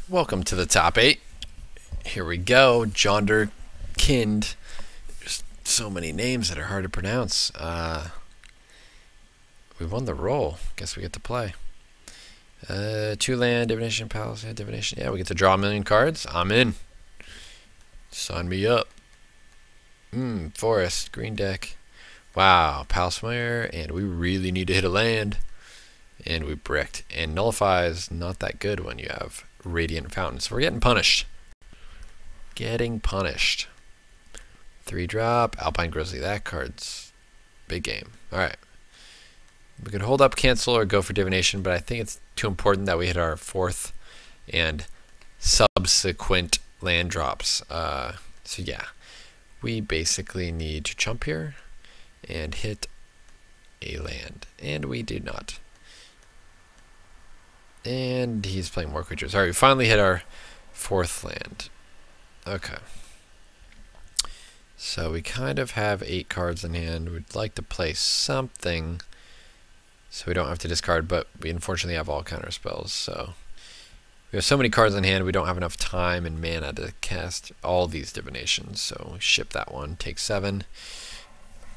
Welcome to the top 8. Here we go. Jonder Kind. There's so many names that are hard to pronounce. We won the roll. Guess we get to play. 2-land, divination, palace, divination. Yeah, we get to draw a million cards. I'm in. Sign me up. Forest, green deck. Wow, palace familiar, and we really need to hit a land. And we bricked. And nullify is not that good when you have radiant fountain. So we're getting punished. Getting punished. 3-drop, Alpine Grizzly. That card's big game. Alright. We could hold up, cancel, or go for divination, but I think it's too important that we hit our 4th and subsequent land drops. So yeah, we basically need to jump here and hit a land. And we did not. And he's playing more creatures. Alright, we finally hit our 4th land. Okay. So we kind of have 8 cards in hand. We'd like to play something so we don't have to discard, but we unfortunately have all counter spells. So we have so many cards in hand, we don't have enough time and mana to cast all these divinations. So we ship that one, take 7.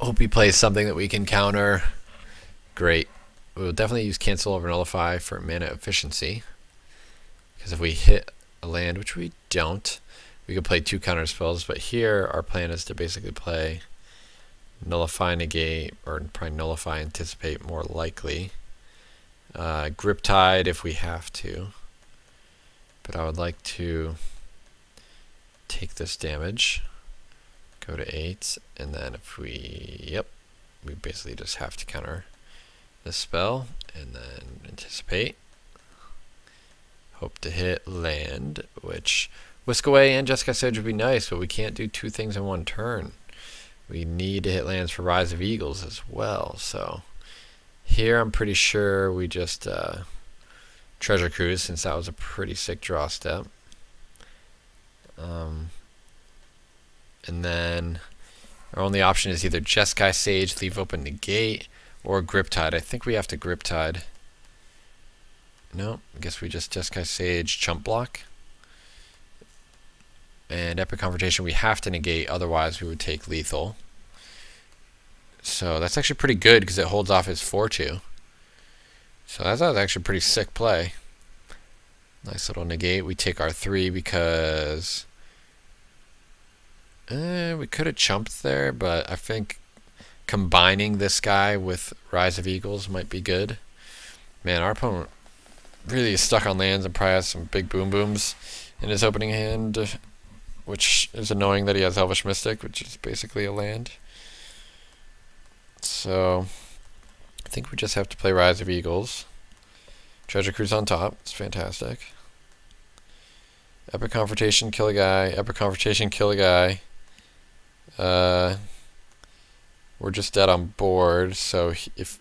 Hope he plays something that we can counter. Great. We'll definitely use cancel over nullify for mana efficiency. Because if we hit a land, which we don't, we could play 2 counter spells. But here, our plan is to basically play nullify, negate, or probably nullify, anticipate more likely. Griptide if we have to. But I would like to take this damage, go to 8, and then if we, we basically just have to counter this spell, and then anticipate. Hope to hit land, which Whisk Away and Jessica Sage would be nice, but we can't do 2 things in one turn. We need to hit lands for Rise of Eagles as well. So here I'm pretty sure we just Treasure Cruise, since that was a pretty sick draw step. And then our only option is either Jeskai Sage, leave open negate, or Griptide. I think we have to Griptide. No, I guess we just Jeskai Sage, chump block. And Epic Confrontation we have to negate, otherwise we would take lethal. So that's actually pretty good because it holds off his 4-2. So that's actually a pretty sick play. Nice little negate. We take our 3 because we could have chumped there, but I think combining this guy with Rise of Eagles might be good. Man, our opponent really is stuck on lands and probably has some big boom booms in his opening hand, which is annoying that he has Elvish Mystic, which is basically a land. So I think we just have to play Rise of Eagles. Treasure Cruise on top. It's fantastic. Epic Confrontation, kill a guy. Epic Confrontation, kill a guy. We're just dead on board, so if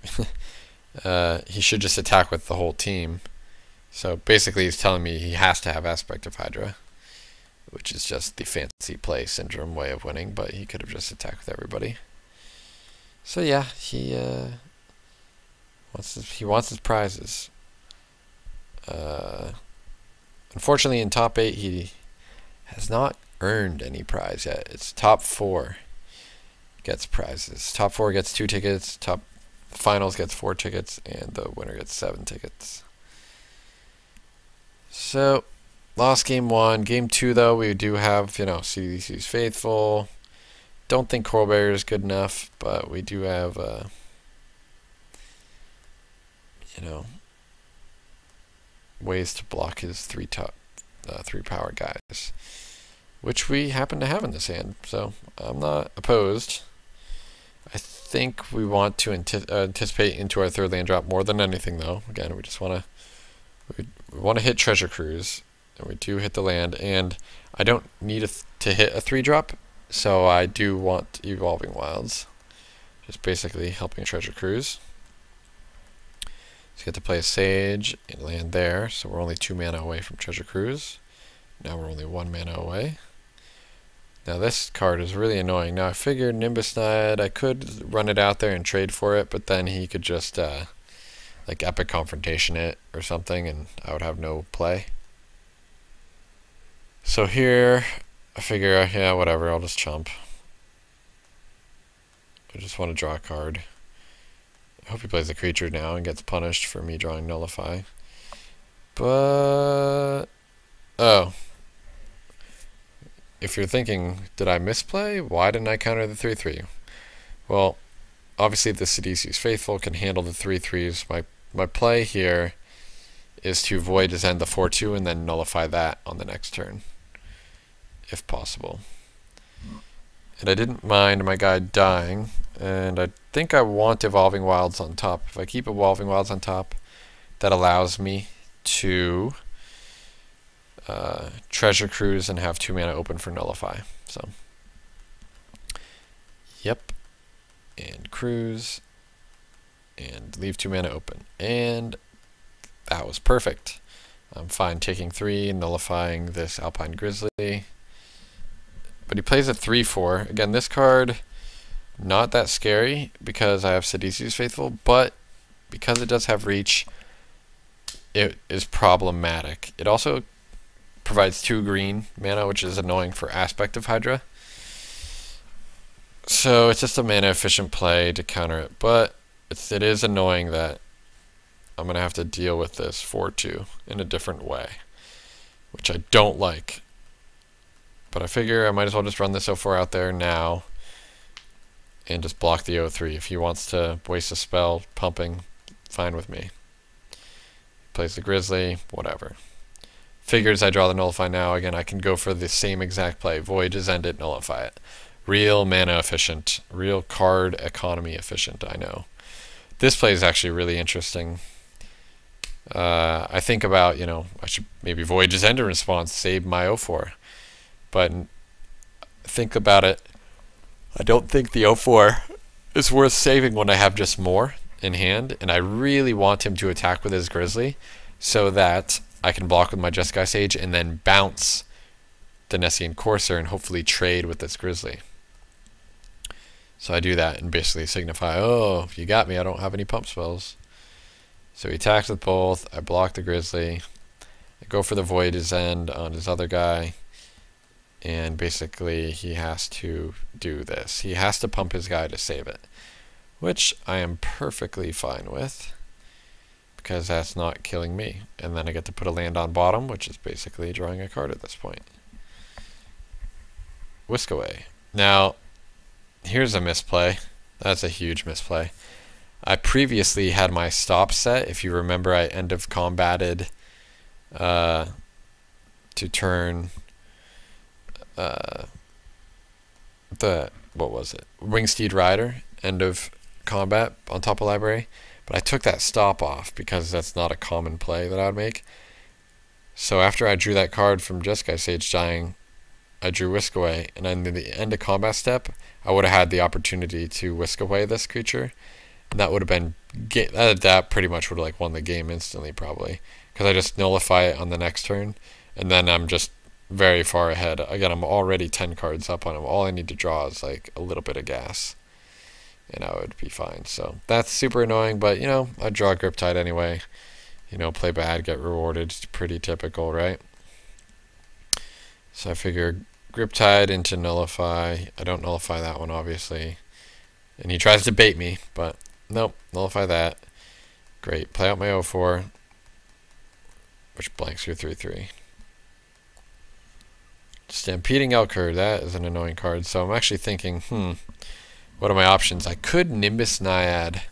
he should just attack with the whole team. So basically he's telling me he has to have Aspect of Hydra, which is just the fancy play syndrome way of winning, but he could have just attacked with everybody. So yeah, he wants his prizes. Unfortunately, in top 8, he has not earned any prize yet. It's top 4 gets prizes. Top 4 gets 2 tickets. Top finals gets 4 tickets, and the winner gets 7 tickets. So lost game 1. Game 2, though, we do have, CDC's Faithful. Don't think Coral Barrier is good enough, but we do have, ways to block his 3 power guys, which we happen to have in this hand. So I'm not opposed. I think we want to anticipate into our 3rd land drop more than anything, though. Again, we just want to hit Treasure Cruise, and we do hit the land, and I don't need to hit a 3-drop, so I do want Evolving Wilds, just basically helping Treasure Cruise. So get to play a Sage and land there, so we're only 2 mana away from Treasure Cruise. Now we're only 1 mana away. Now this card is really annoying. Now I figured Nimbus Knight, I could run it out there and trade for it, but then he could just like Epic Confrontation it or something, and I would have no play. So here, I figure, yeah, whatever, I'll just chump. I just want to draw a card. I hope he plays a creature now and gets punished for me drawing Nullify. But... oh. If you're thinking, did I misplay? Why didn't I counter the 3/3? Well, obviously the Sidisius Faithful can handle the 3/3s. My play here is to void his end the 4/2 and then nullify that on the next turn, if possible. And I didn't mind my guy dying, and I think I want Evolving Wilds on top. If I keep Evolving Wilds on top, that allows me to Treasure Cruise and have 2 mana open for Nullify. So, yep, and Cruise, and leave 2 mana open, and that was perfect. I'm fine taking 3, nullifying this Alpine Grizzly. But he plays a 3/4. Again, this card, not that scary because I have Sidisius Faithful, but because it does have reach, it is problematic. It also provides 2 green mana, which is annoying for Aspect of Hydra. So it's just a mana efficient play to counter it, but it is annoying that I'm going to have to deal with this 4/2 in a different way, which I don't like. But I figure I might as well just run this 0/4 out there now and just block the 0/3. If he wants to waste a spell pumping, fine with me. Plays the Grizzly, whatever. Figures I draw the Nullify now. Again, I can go for the same exact play. Void is end it, nullify it. Real mana efficient. Real card economy efficient, I know. This play is actually really interesting. I think about, I should maybe Void is end in response, save my 0/4. But think about it. I don't think the 0/4 is worth saving when I have just more in hand, and I really want him to attack with his Grizzly so that I can block with my Jeskai Sage and then bounce the Nessian Courser and hopefully trade with this Grizzly. So I do that and basically signify, oh, you got me, I don't have any pump spells. So he attacks with both, I block the Grizzly, I go for the Void his end on his other guy, and basically he has to do this. He has to pump his guy to save it, which I am perfectly fine with because that's not killing me. And then I get to put a land on bottom, which is basically drawing a card at this point. Whisk Away. Now, here's a misplay. That's a huge misplay. I previously had my stop set. If you remember, I end of combated to turn what was it? Wingsteed Rider, end of combat on top of library. But I took that stop off because that's not a common play that I would make. So after I drew that card from Jeskai Sage dying, I drew Whisk Away, and then in the end of combat step, I would have had the opportunity to whisk away this creature, and that would have been that pretty much would have won the game instantly probably, because I just nullify it on the next turn, and then I'm just very far ahead. Again, I'm already 10 cards up on him. All I need to draw is a little bit of gas, and I would be fine. So that's super annoying, but I draw Griptide anyway. Play bad, get rewarded. It's pretty typical, right? So I figure Griptide into Nullify. I don't nullify that one, obviously. And he tries to bait me, but nope, nullify that. Great. Play out my 0/4, which blanks your 3/3. Stampeding Elkherd, that is an annoying card. So I'm actually thinking, what are my options? I could Nimbus Naiad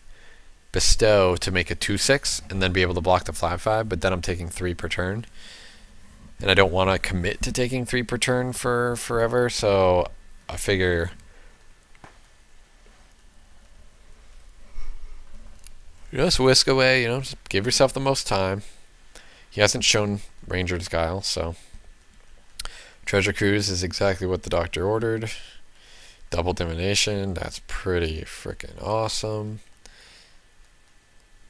Bestow to make a 2/6 and then be able to block the 5/5, but then I'm taking 3 per turn. And I don't want to commit to taking 3 per turn for forever, so I figure just whisk away, just give yourself the most time. He hasn't shown Ranger's Guile, so Treasure Cruise is exactly what the doctor ordered. Double Divination, that's pretty freaking awesome.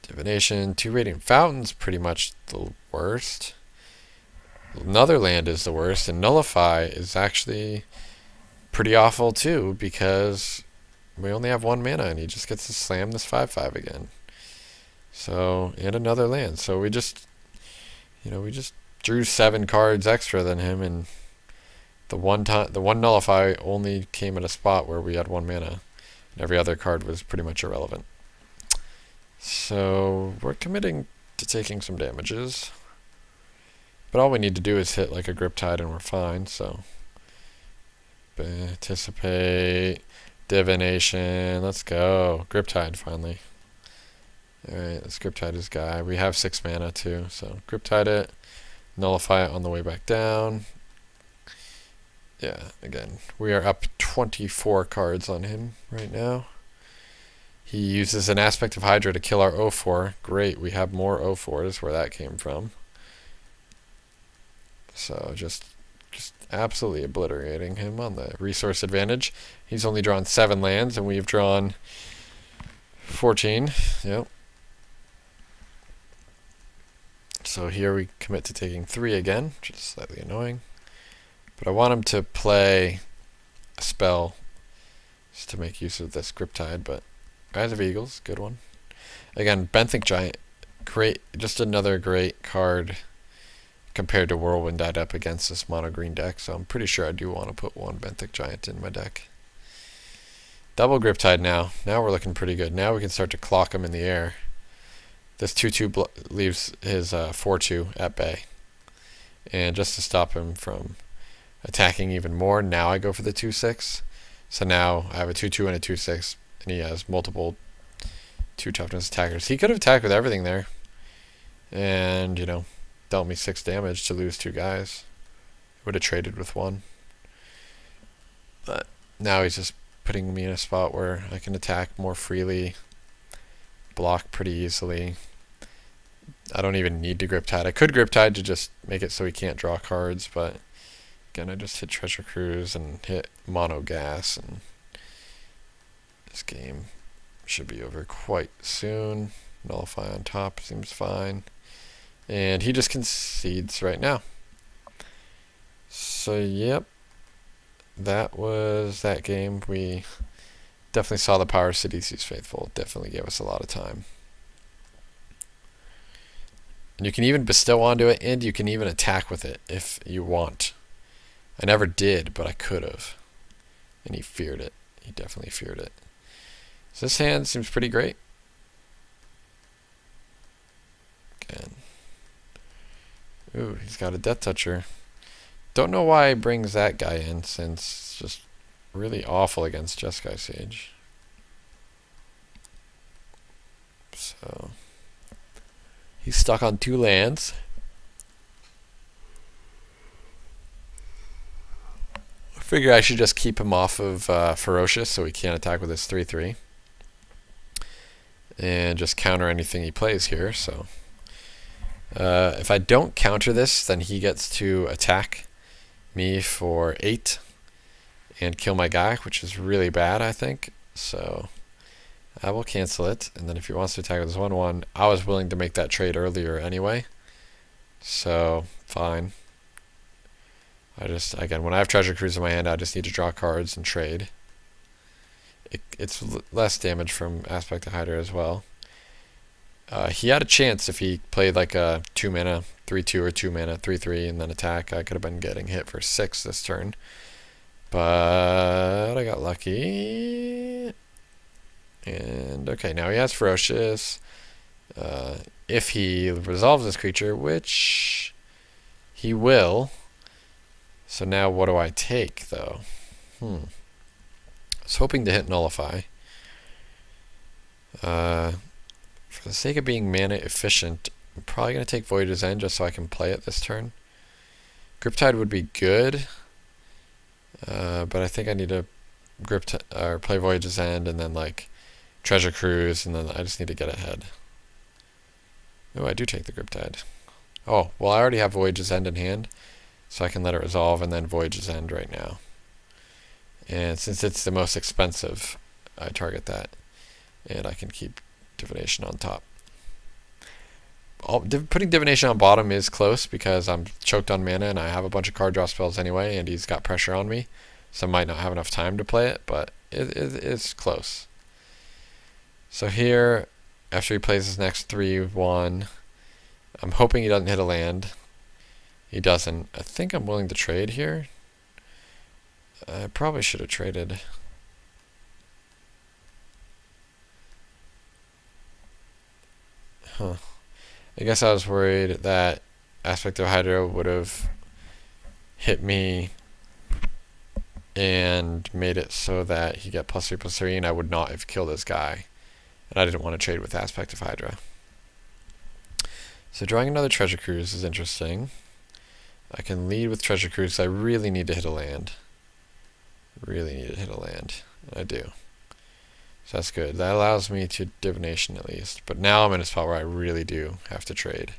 Divination, 2 Radiant Fountains, pretty much the worst. Another land is the worst, and Nullify is actually pretty awful too, because we only have 1 mana and he just gets to slam this 5/5 again. So, and another land. So we just drew 7 cards extra than him, and The one nullify only came at a spot where we had 1 mana, and every other card was pretty much irrelevant. So we're committing to taking some damages, but all we need to do is hit like a Grip Tide and we're fine. So anticipate, divination, let's go. Grip Tide finally. Alright, let's Grip Tide this guy. We have 6 mana too, so Grip Tide it, nullify it on the way back down. Yeah, again, we are up 24 cards on him right now. He uses an aspect of Hydra to kill our O4. Great, we have more O4s where that came from. So just absolutely obliterating him on the resource advantage. He's only drawn 7 lands and we've drawn 14. Yep. So here we commit to taking 3 again, which is slightly annoying. But I want him to play a spell just to make use of this Grip Tide, but Rise of Eagles, good one. Again, Benthic Giant, great, just another great card compared to Whirlwind Tide up against this mono green deck, so I'm pretty sure I do want to put 1 Benthic Giant in my deck. Double Grip Tide now. Now we're looking pretty good. Now we can start to clock him in the air. This 2/2 leaves his 4/2 at bay. And just to stop him from attacking even more, now I go for the 2/6. So now I have a 2/2 and a 2/6, and he has multiple 2 toughness attackers. He could have attacked with everything there, and you know, dealt me 6 damage to lose 2 guys. Would have traded with 1, but now he's just putting me in a spot where I can attack more freely, block pretty easily. I don't even need to Grip Tide. I could Grip Tide to just make it so he can't draw cards, but again, I just hit Treasure Cruise and hit Mono Gas, and this game should be over quite soon. Nullify on top seems fine. And he just concedes right now. So, yep. That was that game. We definitely saw the power of Sidisi's Faithful. Definitely gave us a lot of time. And you can even bestow onto it, and you can even attack with it if you want. I never did, but I could have. And he feared it. He definitely feared it. So this hand seems pretty great. Again. Ooh, he's got a Death Toucher. Don't know why he brings that guy in, since it's just really awful against Jeskai Sage. So he's stuck on 2 lands. I figure I should just keep him off of Ferocious so he can't attack with his 3/3. And just counter anything he plays here. So if I don't counter this, then he gets to attack me for 8 and kill my guy, which is really bad, I think. So I will cancel it, and then if he wants to attack with his 1/1, I was willing to make that trade earlier anyway, so fine. I just, again, when I have Treasure Cruise in my hand, I just need to draw cards and trade. It's less damage from Aspect of Hydra as well. He had a chance if he played like a 2 mana 3/2 or 2 mana 3/3 and then attack. I could have been getting hit for 6 this turn, but I got lucky. And okay, now he has Ferocious. If he resolves this creature, which he will. So now what do I take though? I was hoping to hit Nullify. For the sake of being mana efficient, I'm probably going to take Voyage's End just so I can play it this turn. Grip Tide would be good, but I think I need to play Voyage's End and then like Treasure Cruise, and then I just need to get ahead. Oh, I do take the Grip Tide. Oh, well, I already have Voyage's End in hand, so I can let it resolve and then Voyage's End right now. And since it's the most expensive, I target that, and I can keep Divination on top. Putting Divination on bottom is close because I'm choked on mana and I have a bunch of card draw spells anyway, and he's got pressure on me, so I might not have enough time to play it, but it's close. So here, after he plays his next 3/1, I'm hoping he doesn't hit a land. He doesn't. I think I'm willing to trade here. I probably should have traded. Huh. I guess I was worried that Aspect of Hydra would have hit me and made it so that he got +3/+3 and I would not have killed this guy. And I didn't want to trade with Aspect of Hydra. So drawing another Treasure Cruise is interesting. I can lead with Treasure Cruise. I really need to hit a land. Really need to hit a land. I do. So that's good. That allows me to divination at least. But now I'm in a spot where I really do have to trade.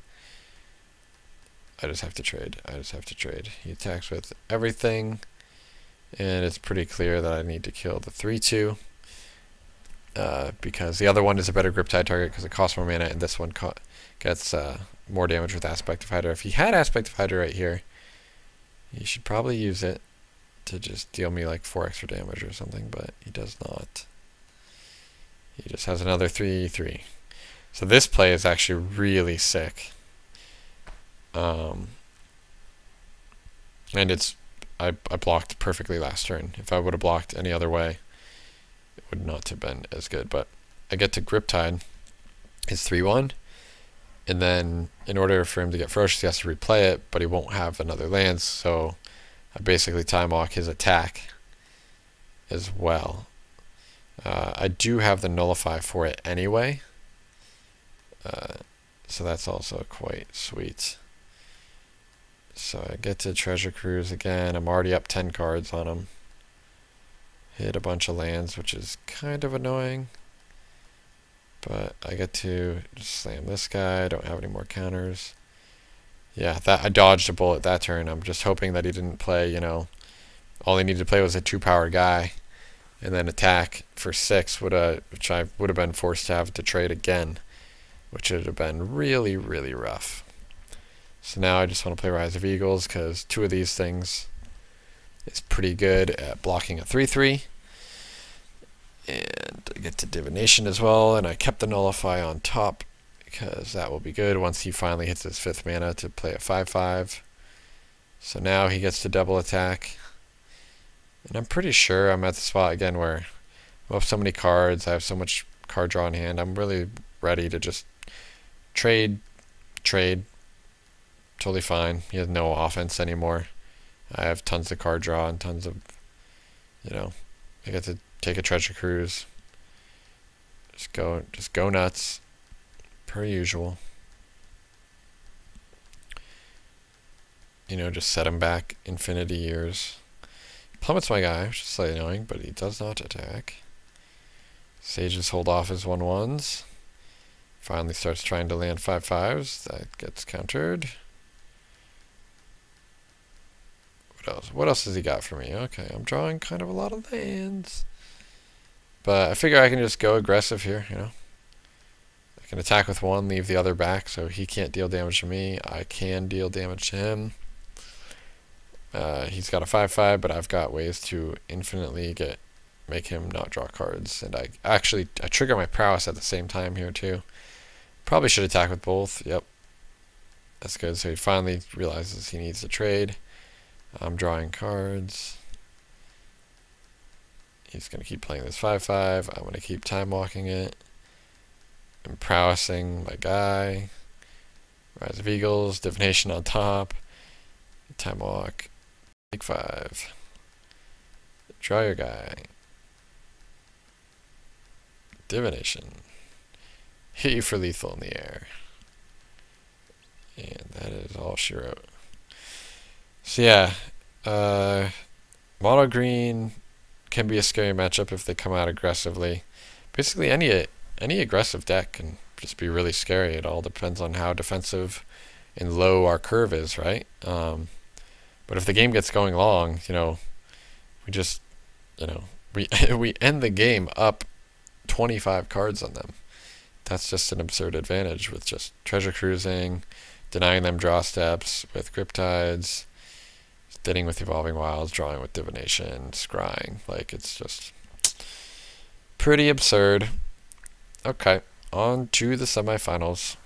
I just have to trade. I just have to trade. He attacks with everything. And it's pretty clear that I need to kill the 3/2. Because the other one is a better Griptide target because it costs more mana, and this one gets more damage with Aspect of Hydra. If he had Aspect of Hydra right here, he should probably use it to just deal me like 4 extra damage or something, but he does not. He just has another 3/3. So this play is actually really sick. And I blocked perfectly last turn. If I would have blocked any other way, it would not have been as good. But I get to Griptide. It's 3/1. And then in order for him to get Ferocious, he has to replay it, but he won't have another lands, so I basically time walk his attack as well. I do have the Nullify for it anyway, so that's also quite sweet. So I get to Treasure Cruise again. I'm already up 10 cards on him. Hit a bunch of lands, which is kind of annoying. But I get to just slam this guy. I don't have any more counters. Yeah, that I dodged a bullet that turn. I'm just hoping that he didn't play, you know, all he needed to play was a 2-power guy. And then attack for 6, which I would have been forced to have to trade again. Which would have been really, really rough. So now I just want to play Rise of Eagles because 2 of these things is pretty good at blocking a 3/3. And I get to Divination as well, and I kept the Nullify on top because that will be good once he finally hits his 5th mana to play a 5/5. So now he gets to double attack. And I'm pretty sure I'm at the spot again where I have so many cards, I have so much card draw in hand, I'm really ready to just trade. Totally fine. He has no offense anymore. I have tons of card draw and tons of, you know, I get to take a Treasure Cruise. Just go nuts, per usual. You know, just set him back infinity years. Plummets my guy, which is slightly annoying, but he does not attack. Sages hold off his 1/1s. Finally starts trying to land 5/5s. That gets countered. What else? What else has he got for me? Okay, I'm drawing kind of a lot of lands. But I figure I can just go aggressive here, you know. I can attack with 1, leave the other back, so he can't deal damage to me. I can deal damage to him. He's got a 5/5, but I've got ways to infinitely make him not draw cards. And I trigger my prowess at the same time here too. Probably should attack with both. Yep. That's good. So he finally realizes he needs to trade. I'm drawing cards. He's going to keep playing this 5/5. I'm going to keep time walking it. I'm prowessing my guy. Rise of Eagles, Divination on top. Time walk. Take 5. Draw your guy. Divination. Hit you for lethal in the air. And that is all she wrote. So yeah, mono green can be a scary matchup if they come out aggressively. Basically, any aggressive deck can just be really scary. It all depends on how defensive and low our curve is, right? But if the game gets going long, you know, we just, you know, we end the game up 25 cards on them. That's just an absurd advantage with just treasure cruising, denying them draw steps with Griptides, thinning with Evolving Wilds, drawing with Divination, scrying. Like, it's just pretty absurd. Okay, on to the semifinals.